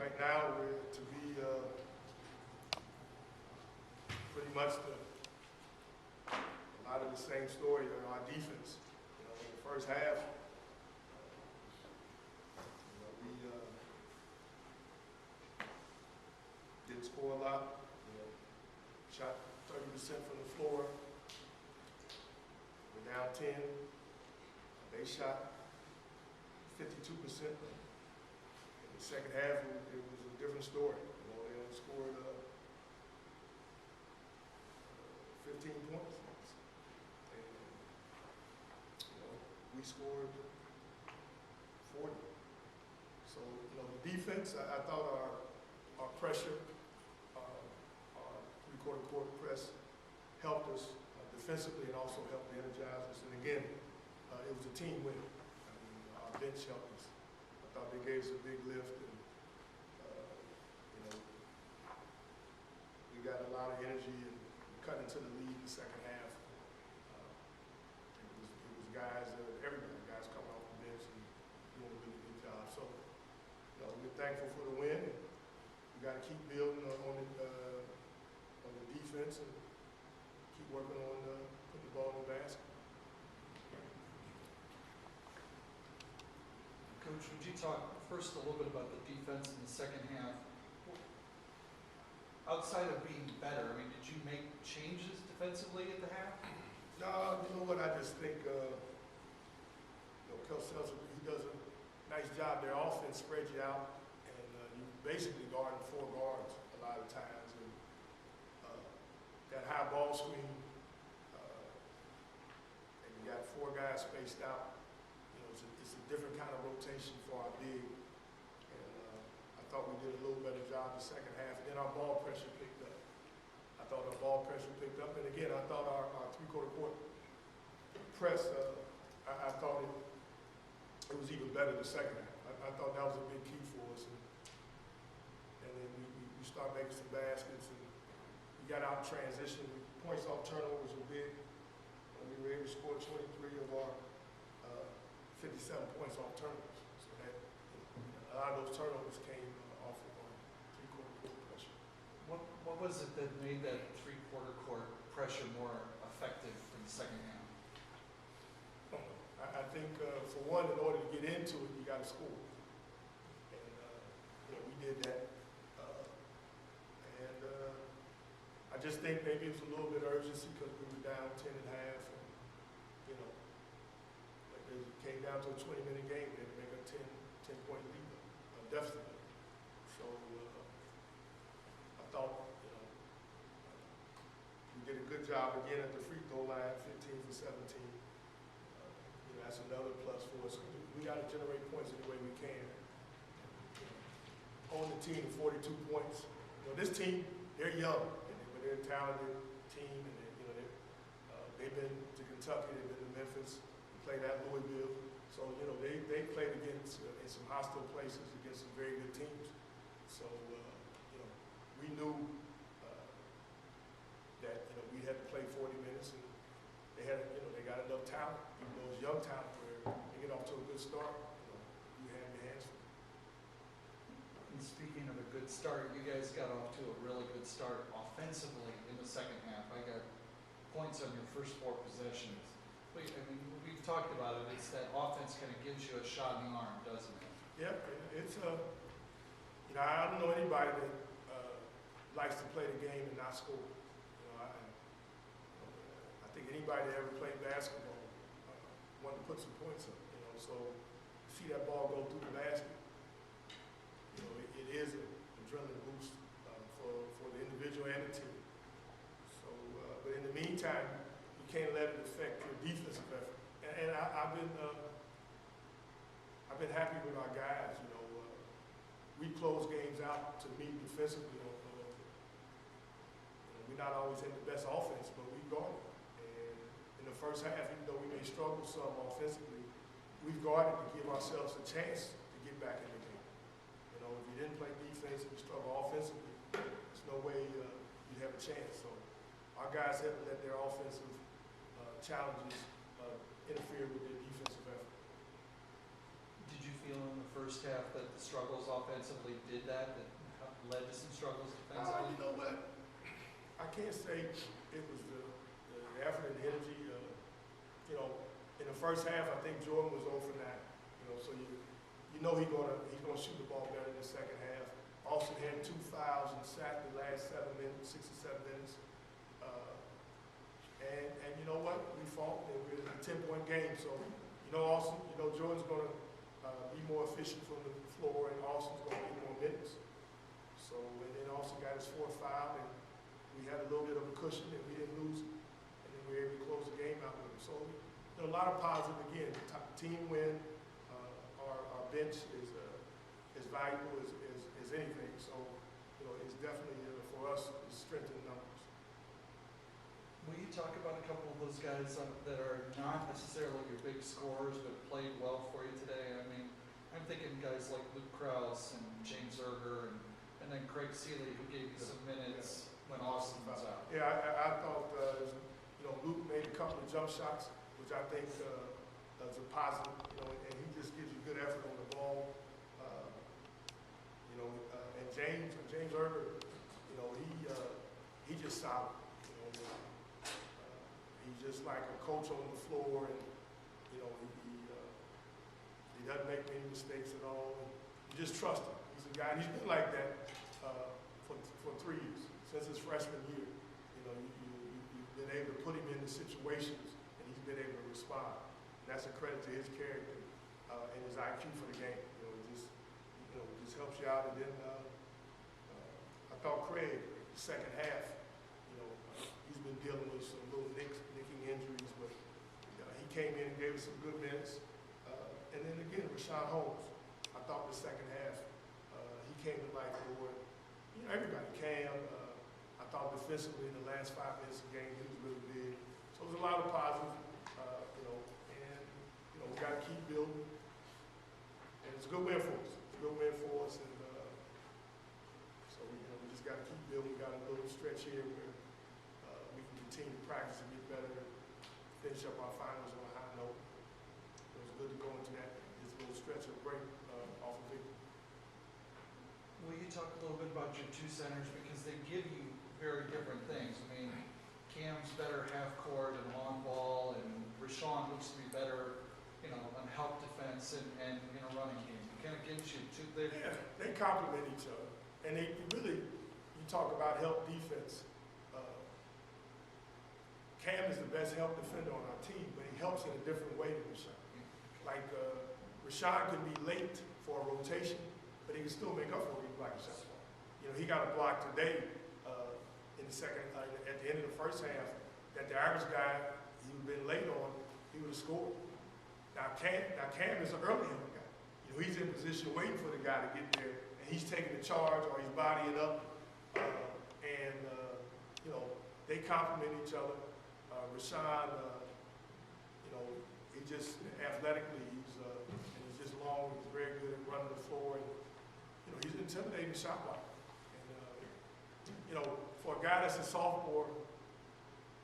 right now we're to be pretty much a lot of the same story on our defense. You know, in the first half, we didn't score a lot. You know, shot 30% from the floor. We're down 10. They shot 52%. In the second half, it was a different story. You know, they scored 15 points. And, you know, we scored 40. So, you know, the defense, I thought our pressure, our three-quarter court press helped us defensively and also helped energize us. And again, it was a team win. I mean, our bench helped us. I thought they gave us a big lift, and you know, we got a lot of energy and cut into the lead in the second half. It was guys, everybody, guys coming off the bench and doing a really good job. So, you know, we're thankful for the win. We got to keep building on the defense and keep working on putting the ball in the basket. Coach, would you talk first a little bit about the defense in the second half? Outside of being better, I mean, did you make changes defensively at the half? No, you know what? I just think you know, Coach Seltzer, he does a nice job. Their offense spreads you out, and you basically guarding 4 guards a lot of times. And that high ball screen, and you got 4 guys spaced out. You know, it's a different kind of rotation for our big. And I thought we did a little better job the second half. And then our ball pressure picked up. I thought our ball pressure picked up. And again, I thought our three-quarter court press, I thought it was even better the second half. I thought that was a big key for us. And then we started making some baskets, and we got out in transition. Points off turnovers were big. And we were able to score 23 of our 57 points off turnovers. So that, a lot of those turnovers came off of our three-quarter court pressure. What was it that made that three-quarter court pressure more effective in the second half? I think, for one, in order to get into it, you got to score. And you know, we did that. I just think maybe it was a little bit of urgency because we were down 10 and a half. And, you know, it came down to a 20-minute game. They had to make a 10-point lead, deficit. So I thought, you know, we did a good job again at the free throw line, 15 for 17. You know, that's another plus for us. We got to generate points any way we can. On the team, 42 points. You know, this team, they're young, but they're a talented team, and they've been to Kentucky, they've been to Memphis, they played at Louisville. So, you know, they played against in some hostile places against some very good teams. So, you know, we knew that, you know, we had to play 40 minutes, and they had, you know, they got enough talent, even though it's young talent, where they get off to a good start, you know, you have your hands full. And speaking of a good start, you guys got off to a really good start offensively in the second half. I got points on your first 4 possessions. But, I mean, we've talked about it. It's that offense kind of gives you a shot in the arm, doesn't it? Yeah, it's you know, I don't know anybody that likes to play the game and not score. You know, I think anybody that ever played basketball wanted to put some points up. You know, so see that ball go through the basket. You know, it is an adrenaline boost for the individual and the team. So, but in the meantime, you can't let it affect your defensive effort. And I've been happy with our guys. You know, we close games out to meet defensively. You know, we're not always in the best offense, but we guarded. And in the first half, even though we may struggle some offensively, we've guarded to give ourselves a chance to get back in the game. You know, if you didn't play defense and you struggle offensively, there's no way you'd have a chance. So our guys haven't let their offensive challenges interfere with their defensive effort. Did you feel in the first half that the struggles offensively did that led to some struggles defensively? You know what? I can't say it was the effort and the energy. You know, in the first half, I think Jordan was 0 for 9. You know, so you know he's gonna shoot the ball better in the second half. Austin had 2 fouls and sat the last 6 or 7 minutes. And you know what? We fought, and we're in a 10-point game. So, you know, Austin, you know, Jordan's gonna be more efficient from the floor, and Austin's gonna get more minutes. So, and then Austin got his 4th foul, and we had a little bit of a cushion, and we didn't lose it. And then we were able to close the game out with him. So, you know, a lot of positive again. Team win. Our bench is valuable as anything. So, you know, it's definitely for us it's strength in numbers. Will you talk about a couple of those guys that are not necessarily your big scorers but played well for you today? I mean, I'm thinking guys like Luke Krause and James Erger and then Craig Seeley, who gave you some minutes when Austin was out. Yeah, I thought, you know, Luke made a couple of jump shots, which I think is a positive, you know, and he just gives you good effort on the ball. You know, and James Erger, you know, he just solid. You know, he's just like a coach on the floor, and you know, he doesn't make many mistakes at all. You just trust him. He's a guy. He's been like that for 3 years since his freshman year. You know, you've been able to put him into situations, and he's been able to respond. And that's a credit to his character and his IQ for the game. You know, it just helps you out. And then I thought Craig, the second half, you know, he's been dealing with some little nicking injuries, but he came in and gave us some good minutes. And then again, Rashawn Holmes, I thought the second half, he came to life for it. You know, everybody. Cam, I thought defensively in the last 5 minutes of the game, he was really big. So it was a lot of positive, you know, and, you know, we got to keep building. And it's a good win for us. It's a good win for us. And so, you know, we just got to keep building. We got a little stretch here where we can continue to practice and get better and finish up our finals on a high note. It was good to go into this little stretch of break off of victory. Will you talk a little bit about your 2 centers, because they give you very different things? I mean, Cam's better half court and on ball, and Rashawn looks to be better, you know, on help defense and in a running game. It kind of gives you 2. Yeah, they complement each other, and they really. You talk about help defense. Cam is the best help defender on our team, but he helps in a different way than Rashawn. Like Rashawn can be late for a rotation, but he can still make up for it like a shot. You know, he got a block today in the second, at the end of the first half, that the average guy he would have been late on, he would have scored. Now Cam is an early help guy. You know, he's in position waiting for the guy to get there, and he's taking the charge or he's bodying up, and you know, they complement each other. Rashawn, you know, he just athletically, he's just long. He's very good at running the floor, and you know, he's an intimidating shot blocker. And you know, for a guy that's a sophomore,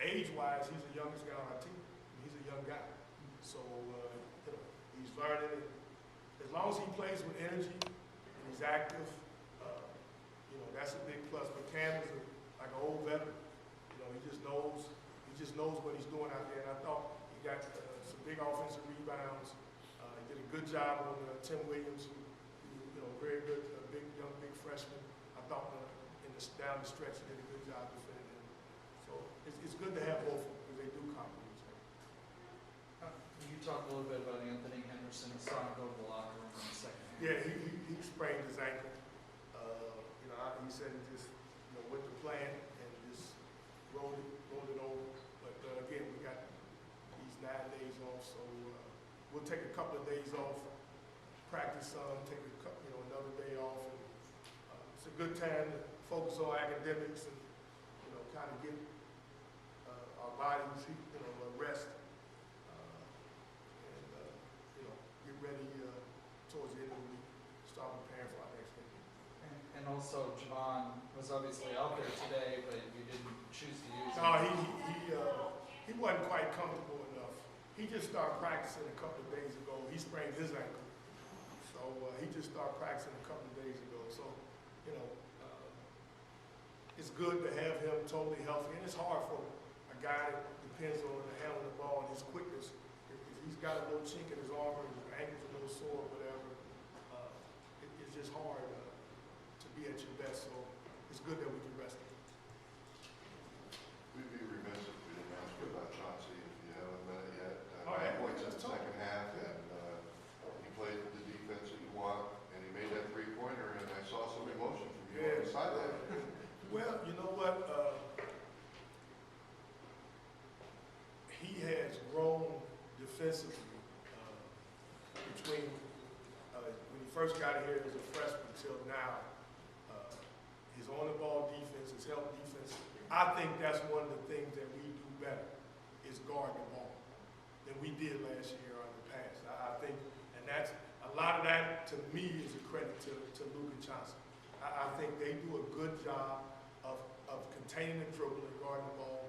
age-wise, he's the youngest guy on our team. He's a young guy, so you know, he's learning. And as long as he plays with energy and he's active, you know, that's a big plus. But Cam is like an old veteran. You know, he just knows what he's doing out there. And I thought he got some big offensive rebounds. He did a good job on Tim Williams, who you know, very good, big freshman. I thought down the stretch he did a good job defending him. So it's good to have both because they do complement each other. You talked a little bit about Anthony Henderson. I saw him go to the locker room in the second half. Yeah, he sprained his ankle. You know, he said he just went to plan and just rolled it over. But again, we got these 9 days off, so we'll take a couple of days off, practice some, take another day off. And, it's a good time to focus on academics and kind of give our bodies a rest and get ready towards the end of the week, start preparing for our next game. And also, Javon was obviously out there today, but you didn't choose to use him. No, he wasn't quite comfortable enough. He just started practicing a couple of days ago. He sprained his ankle. So So he just started practicing a couple of days ago. So, you know, it's good to have him totally healthy, and it's hard for a guy that depends on the handling the ball and his quickness. If he's got a little chink in his arm or his ankle's a little sore or whatever, it's just hard to be at your best. So it's good that we can rest him. We'd be remiss if we didn't ask you about Chauncey, if you haven't met it yet. All right, Points in let's the talk. second half, and he played the defense that you want, and he made that three-pointer, and I saw some emotion from you on the sideline. Well, you know what? He has grown defensively between when he first got here as a freshman till now. His on-the-ball defense, his help defense. I think that's one of the things that we do better is guard the ball than we did last year or in the past. I think, and that's a lot of that to me is a credit to Luke and Chauncey. I think they do a good job of containing the dribble and guarding the ball,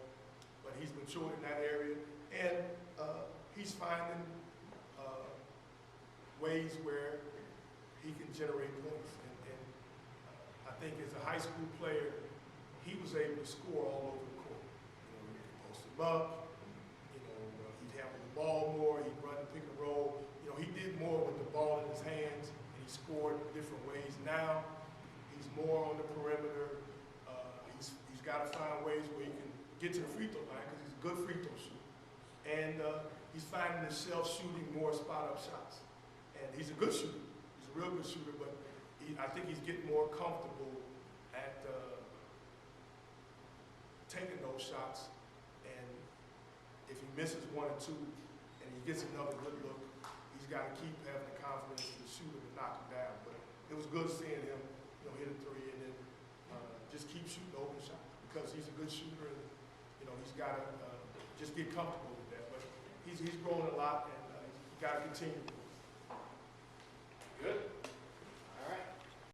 but he's matured in that area, and he's finding ways where he can generate points. And I think as a high school player, he was able to score all over the court. You know, he could post him up, you know, he'd handle the ball more, he'd run the pick and roll. You know, he did more with the ball in his hands, and he scored different ways. Now, he's more on the perimeter. He's got to find ways where he can get to the free throw line because he's a good free throw shooter. And he's finding himself shooting more spot-up shots. And he's a good shooter. He's a real good shooter, but I think he's getting more comfortable at taking those shots. And if he misses one or two and he gets another good look, he's got to keep having the confidence to shoot him and knock him down. But it was good seeing him, you know, hit a three and then just keep shooting open shots because he's a good shooter and, you know, he's got to just get comfortable with that. But he's grown a lot and he's got to continue. Good.